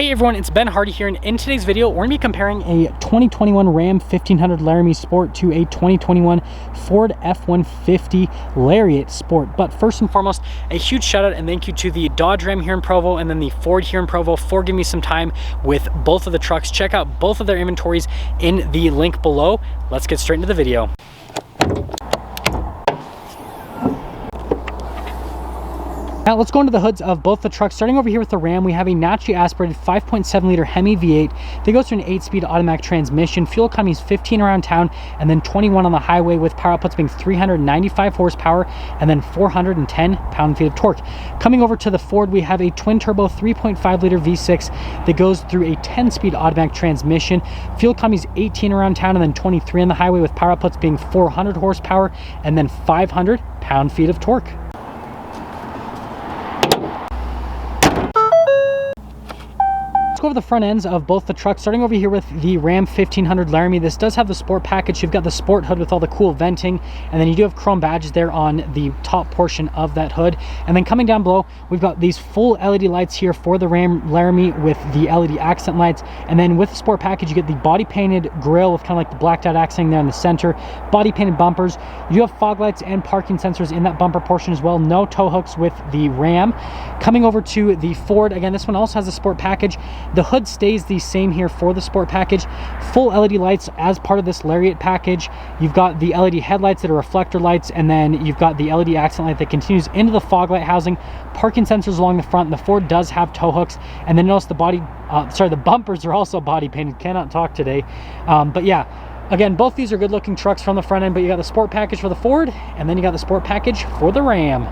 Hey everyone, it's Ben Hardy here, and in today's video, we're going to be comparing a 2021 Ram 1500 Laramie Sport to a 2021 Ford F-150 Lariat Sport. But first and foremost, a huge shout out and thank you to the Dodge Ram here in Provo and then the Ford here in Provo for giving me some time with both of the trucks. Check out both of their inventories in the link below. Let's get straight into the video. Now let's go into the hoods of both the trucks. Starting over here with the Ram, we have a naturally aspirated 5.7 liter Hemi V8 that goes through an 8-speed automatic transmission. Fuel economy is 15 around town and then 21 on the highway, with power outputs being 395 horsepower and then 410 pound-feet of torque. Coming over to the Ford, we have a twin turbo 3.5 liter V6 that goes through a 10-speed automatic transmission. Fuel economy is 18 around town and then 23 on the highway, with power outputs being 400 horsepower and then 500 pound-feet of torque. Let's go over the front ends of both the trucks. Starting over here with the Ram 1500 Laramie. This does have the sport package. You've got the sport hood with all the cool venting, and then you do have chrome badges there on the top portion of that hood. And then coming down below, we've got these full LED lights here for the Ram Laramie with the LED accent lights. And then with the sport package, you get the body painted grille with kind of like the blacked out accent there in the center, body painted bumpers. You have fog lights and parking sensors in that bumper portion as well. No tow hooks with the Ram. Coming over to the Ford, again, this one also has a sport package. The hood stays the same here for the sport package. Full LED lights as part of this Lariat package. You've got the LED headlights that are reflector lights, and then you've got the LED accent light that continues into the fog light housing. Parking sensors along the front. The Ford does have tow hooks, and then notice the the bumpers are also body painted. Cannot talk today, but yeah. Again, both these are good looking trucks from the front end, but you got the sport package for the Ford, and then you got the sport package for the Ram.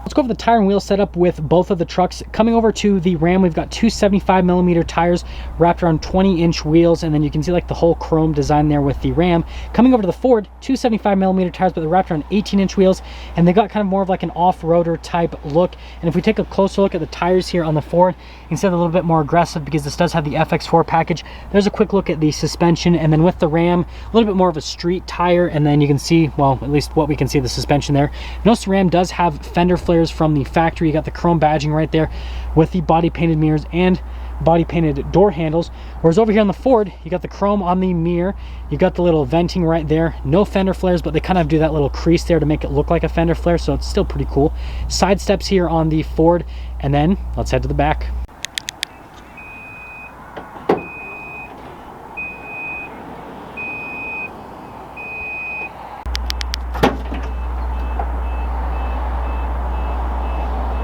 Let's go over the tire and wheel setup with both of the trucks. Coming over to the Ram, we've got two 75mm tires wrapped around 20-inch wheels, and then you can see like the whole chrome design there with the Ram. Coming over to the Ford, two 75mm tires, but they're wrapped around 18-inch wheels, and they got kind of more of like an off-roader type look. And if we take a closer look at the tires here on the Ford, you can see they're a little bit more aggressive because this does have the FX4 package. There's a quick look at the suspension, and then with the Ram, a little bit more of a street tire, and then you can see, well, at least what we can see, the suspension there. Notice the Ram does have fender flares from the factory. You got the chrome badging right there with the body painted mirrors and body painted door handles, whereas over here on the Ford, you got the chrome on the mirror, you got the little venting right there, no fender flares, but they kind of do that little crease there to make it look like a fender flare, so it's still pretty cool. Side steps here on the Ford, and then let's head to the back.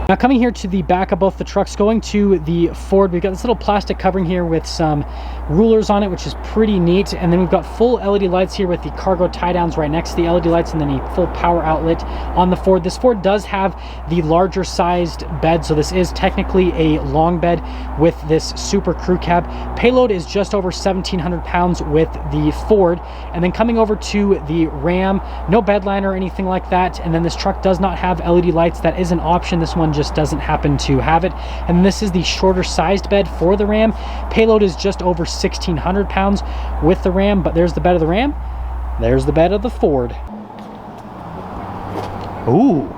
Now coming here to the back of both the trucks, going to the Ford, we've got this little plastic covering here with some rulers on it, which is pretty neat. And then we've got full LED lights here with the cargo tie downs right next to the LED lights, and then a full power outlet on the Ford. This Ford does have the larger sized bed, so this is technically a long bed with this super crew cab. Payload is just over 1,700 pounds with the Ford. And then coming over to the Ram, no bed liner or anything like that. And then this truck does not have LED lights. That is an option. This one just doesn't happen to have it. And this is the shorter sized bed for the Ram. Payload is just over 1,600 pounds with the Ram, but there's the bed of the Ram. There's the bed of the Ford. Ooh.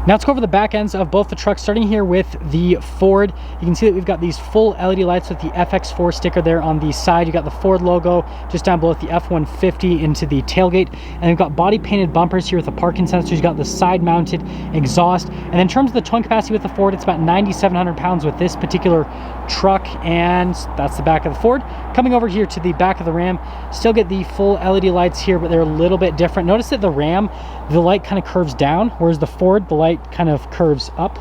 Now let's go over the back ends of both the trucks, starting here with the Ford. You can see that we've got these full LED lights with the FX4 sticker there on the side. You got the Ford logo just down below with the F-150 into the tailgate. And we've got body painted bumpers here with the parking sensors. You've got the side mounted exhaust. And in terms of the towing capacity with the Ford, it's about 9,700 pounds with this particular truck. And that's the back of the Ford. Coming over here to the back of the Ram, still get the full LED lights here, but they're a little bit different. Notice that the Ram, the light kind of curves down, whereas the Ford, the light kind of curves up.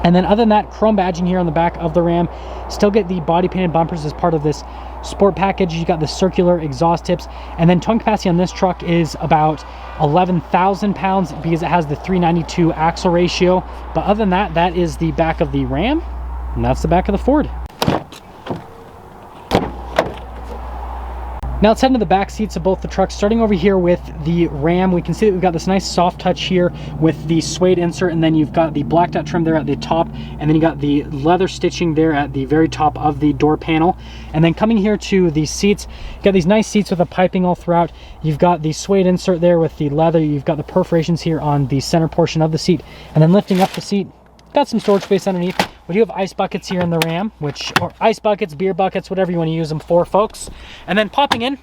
And then other than that, chrome badging here on the back of the Ram. Still get the body painted bumpers as part of this sport package. You got the circular exhaust tips, and then towing capacity on this truck is about 11,000 pounds because it has the 392 axle ratio. But other than that, that is the back of the Ram, and that's the back of the Ford. Now let's head into the back seats of both the trucks. Starting over here with the Ram, we can see that we've got this nice soft touch here with the suede insert, and then you've got the blacked out trim there at the top, and then you got the leather stitching there at the very top of the door panel. And then coming here to the seats, you've got these nice seats with the piping all throughout. You've got the suede insert there with the leather. You've got the perforations here on the center portion of the seat, and then lifting up the seat, got some storage space underneath. We do have ice buckets here in the Ram, or ice buckets, beer buckets, whatever you want to use them for, folks. And then popping in,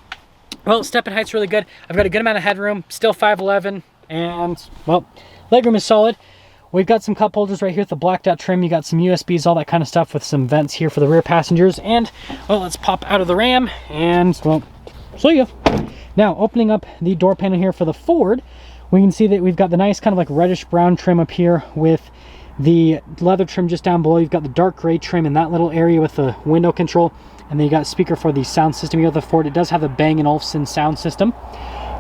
well, step-in height's really good. I've got a good amount of headroom, still 5'11", and, well, legroom is solid. We've got some cup holders right here with the blacked out trim. You got some USBs, all that kind of stuff, with some vents here for the rear passengers. And, well, let's pop out of the Ram, and, well, see ya. Now, opening up the door panel here for the Ford, we can see that we've got the nice kind of like reddish brown trim up here with the leather trim just down below. You've got the dark gray trim in that little area with the window control, and then you got a speaker for the sound system. You got the Ford, it does have a Bang & Olufsen sound system.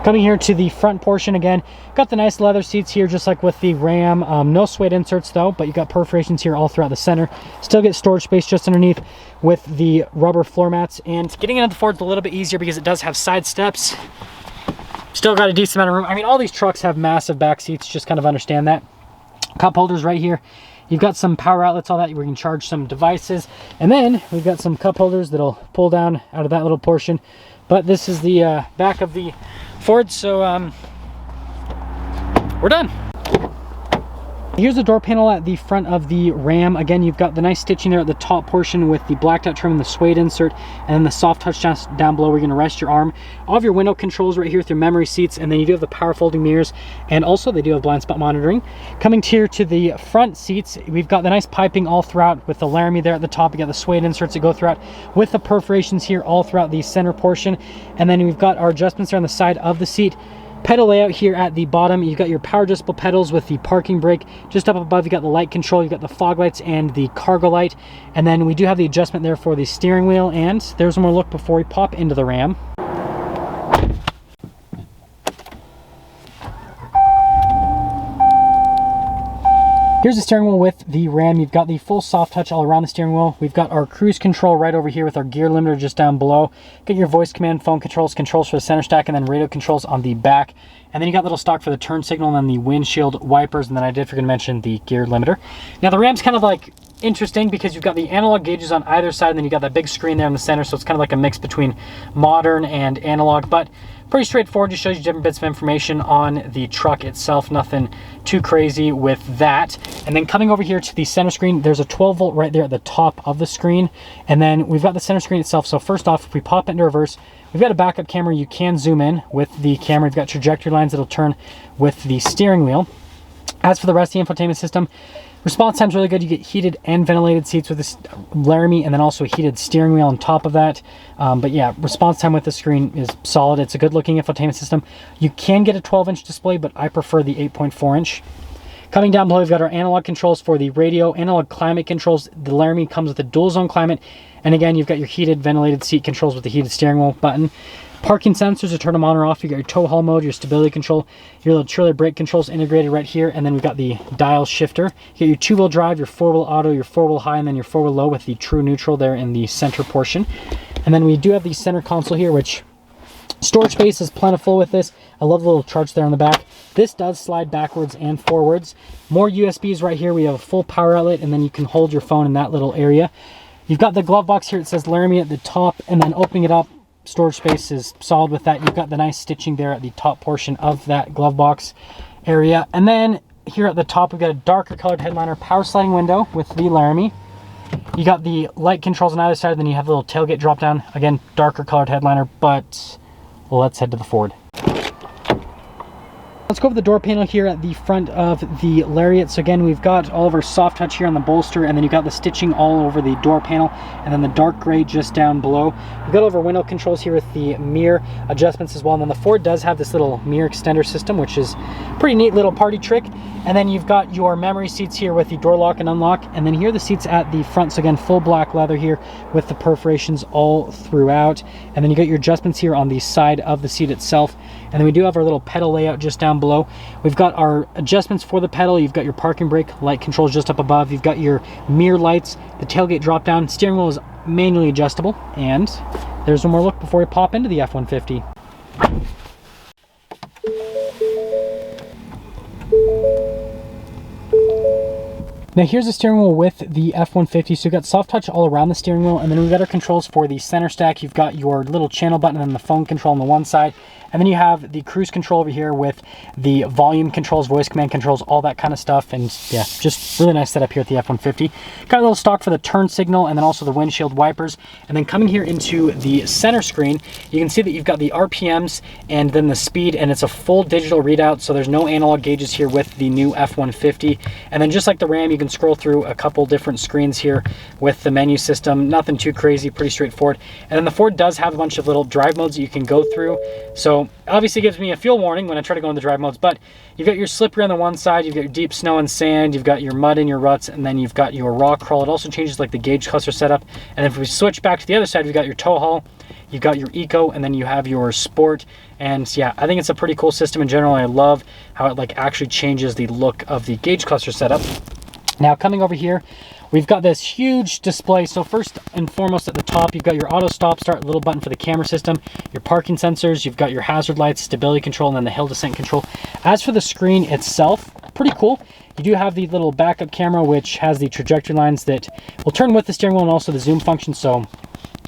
Coming here to the front portion again, got the nice leather seats here just like with the Ram. No suede inserts though, but you got perforations here all throughout the center. Still get storage space just underneath with the rubber floor mats, and getting into the Ford's a little bit easier because it does have side steps. Still got a decent amount of room. I mean, all these trucks have massive back seats, just kind of understand that. Cup holders right here. You've got some power outlets, all that, where you can charge some devices. And then we've got some cup holders that'll pull down out of that little portion. But this is the back of the Ford, so we're done. Here's the door panel at the front of the Ram. Again, you've got the nice stitching there at the top portion with the blacked out trim and the suede insert, and then the soft touch down below where you're going to rest your arm. All of your window controls right here with your memory seats, and then you do have the power folding mirrors, and also they do have blind spot monitoring. Coming here to the front seats, we've got the nice piping all throughout with the Laramie there at the top. You got the suede inserts that go throughout with the perforations here all throughout the center portion, and then we've got our adjustments there on the side of the seat. Pedal layout here at the bottom. You've got your power adjustable pedals with the parking brake. Just up above, you got the light control, you got the fog lights and the cargo light. And then we do have the adjustment there for the steering wheel. And there's one more look before we pop into the Ram. Here's the steering wheel with the Ram. You've got the full soft touch all around the steering wheel. We've got our cruise control right over here with our gear limiter just down below. Got your voice command, phone controls, controls for the center stack, and then radio controls on the back. And then you got little stock for the turn signal and then the windshield wipers. And then I did forget to mention the gear limiter. Now the Ram's kind of like interesting because you've got the analog gauges on either side, and then you got that big screen there in the center. So it's kind of like a mix between modern and analog, but pretty straightforward. Just shows you different bits of information on the truck itself. Nothing too crazy with that. And then coming over here to the center screen, there's a 12 volt right there at the top of the screen. And then we've got the center screen itself. So first off, if we pop it into reverse, we've got a backup camera. You can zoom in with the camera. You've got trajectory lines that'll turn with the steering wheel. As for the rest of the infotainment system, response time's really good. You get heated and ventilated seats with this Laramie, and then also a heated steering wheel on top of that. But yeah, response time with the screen is solid. It's a good looking infotainment system. You can get a 12-inch display, but I prefer the 8.4-inch. Coming down below, we've got our analog controls for the radio, analog climate controls. The Laramie comes with a dual zone climate. And again, you've got your heated ventilated seat controls with the heated steering wheel button. Parking sensors to turn them on or off. You got your tow haul mode, your stability control, your little trailer brake controls integrated right here, and then we've got the dial shifter. You get your two-wheel drive, your four-wheel auto, your four-wheel high, and then your four-wheel low with the true neutral there in the center portion. And then we do have the center console here, which storage space is plentiful with this. I love the little charts there on the back. This does slide backwards and forwards. More USBs right here. We have a full power outlet, and then you can hold your phone in that little area. You've got the glove box here. It says Laramie at the top, and then opening it up, storage space is solid with that. You've got the nice stitching there at the top portion of that glove box area. And then here at the top, we've got a darker colored headliner, power sliding window with the Laramie. You got the light controls on either side, and then you have the little tailgate drop down. Again, darker colored headliner, but let's head to the Ford. Let's go over the door panel here at the front of the Lariat. So again, we've got all of our soft touch here on the bolster, and then you've got the stitching all over the door panel, and then the dark gray just down below. We've got all of our window controls here with the mirror adjustments as well. And then the Ford does have this little mirror extender system, which is a pretty neat little party trick. And then you've got your memory seats here with the door lock and unlock. And then here are the seats at the front. So again, full black leather here with the perforations all throughout. And then you got your adjustments here on the side of the seat itself. And then we do have our little pedal layout just down below. We've got our adjustments for the pedal. You've got your parking brake light controls just up above. You've got your mirror lights, the tailgate drop down. Steering wheel is manually adjustable. And there's one more look before we pop into the F-150. Now here's the steering wheel with the F-150. So you've got soft touch all around the steering wheel, and then we've got our controls for the center stack. You've got your little channel button and the phone control on the one side. And then you have the cruise control over here with the volume controls, voice command controls, all that kind of stuff. And yeah, just really nice setup here at the F-150. Got a little stock for the turn signal and then also the windshield wipers. And then coming here into the center screen, you can see that you've got the RPMs and then the speed, and it's a full digital readout. So there's no analog gauges here with the new F-150. And then just like the Ram, you can scroll through a couple different screens here with the menu system. Nothing too crazy, pretty straightforward. And then the Ford does have a bunch of little drive modes that you can go through. So obviously gives me a fuel warning when I try to go into the drive modes, but you've got your slippery on the one side, you've got your deep snow and sand, you've got your mud and your ruts, and then you've got your rock crawl. It also changes like the gauge cluster setup. And if we switch back to the other side, we've got your tow haul, you've got your eco, and then you have your sport. And yeah, I think it's a pretty cool system in general. I love how it like actually changes the look of the gauge cluster setup. Now coming over here, we've got this huge display. So first and foremost at the top, you've got your auto stop start, little button for the camera system, your parking sensors, you've got your hazard lights, stability control, and then the hill descent control. As for the screen itself, pretty cool. You do have the little backup camera, which has the trajectory lines that will turn with the steering wheel and also the zoom function. So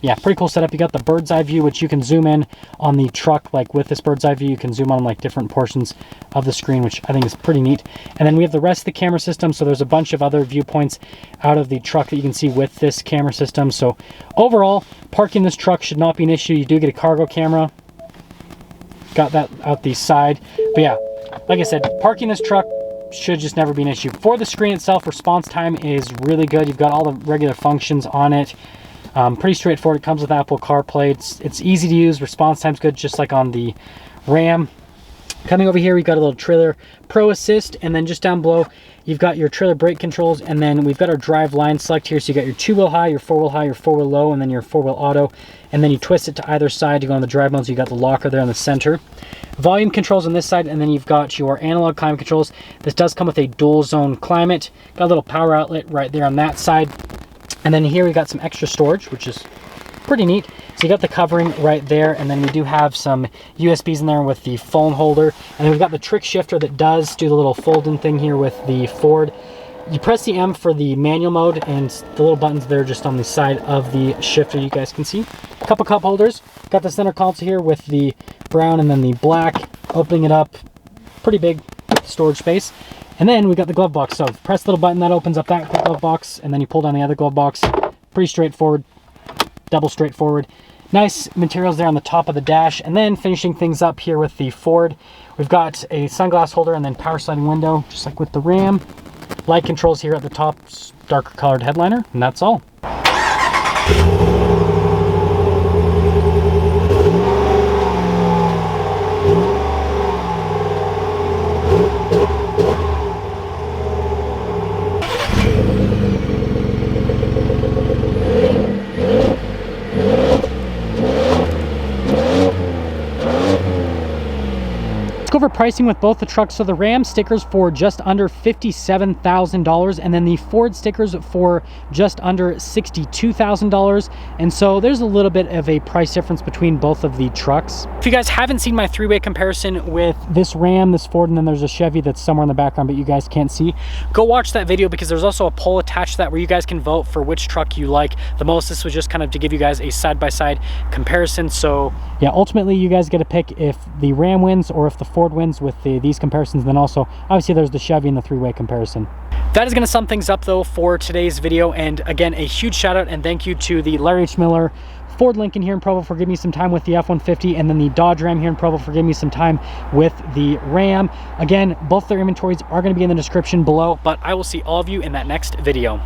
yeah, pretty cool setup. You got the bird's eye view, which you can zoom in on the truck. Like with this bird's eye view, you can zoom on like different portions of the screen, which I think is pretty neat. And then we have the rest of the camera system. So there's a bunch of other viewpoints out of the truck that you can see with this camera system. So overall, parking this truck should not be an issue. You do get a cargo camera. Got that out the side. But yeah, like I said, parking this truck should just never be an issue. For the screen itself, response time is really good. You've got all the regular functions on it. Pretty straightforward. It comes with Apple CarPlay. It's easy to use. Response time's good, just like on the Ram. Coming over here, we've got a little trailer pro assist, and then just down below, you've got your trailer brake controls, and then we've got our drive line select here. So you got your 2-wheel high, your 4-wheel high, your 4-wheel low, and then your 4-wheel auto. And then you twist it to either side to go on the drive mode. So you got the locker there in the center. Volume controls on this side, and then you've got your analog climate controls. This does come with a dual zone climate. Got a little power outlet right there on that side. And then here we got some extra storage, which is pretty neat. So you got the covering right there, and then we do have some USBs in there with the phone holder. And then we've got the trick shifter that does do the little fold-in thing here with the Ford. You press the M for the manual mode, and the little buttons there just on the side of the shifter you guys can see. A couple cup holders. Got the center console here with the brown and then the black. Opening it up, pretty big storage space. And then we got the glove box. So press the little button that opens up that glove box, and then you pull down the other glove box. Pretty straightforward, double straightforward. Nice materials there on the top of the dash. And then finishing things up here with the Ford, we've got a sunglass holder and then power sliding window, just like with the Ram. Light controls here at the top, darker colored headliner, and that's all. Go over pricing with both the trucks. So the Ram stickers for just under $57,000, and then the Ford stickers for just under $62,000. And so there's a little bit of a price difference between both of the trucks. If you guys haven't seen my three-way comparison with this Ram, this Ford, and then there's a Chevy that's somewhere in the background but you guys can't see, go watch that video, because there's also a poll attached to that where you guys can vote for which truck you like the most. This was just kind of to give you guys a side-by-side comparison. So yeah, ultimately you guys get to pick if the Ram wins or if the Ford wins with these comparisons. And then also obviously there's the Chevy and the three-way comparison. That is going to sum things up though for today's video. And again, a huge shout out and thank you to the Larry H. Miller Ford Lincoln here in Provo for giving me some time with the F-150, and then the Dodge Ram here in Provo for giving me some time with the Ram. Again, both their inventories are going to be in the description below, but I will see all of you in that next video.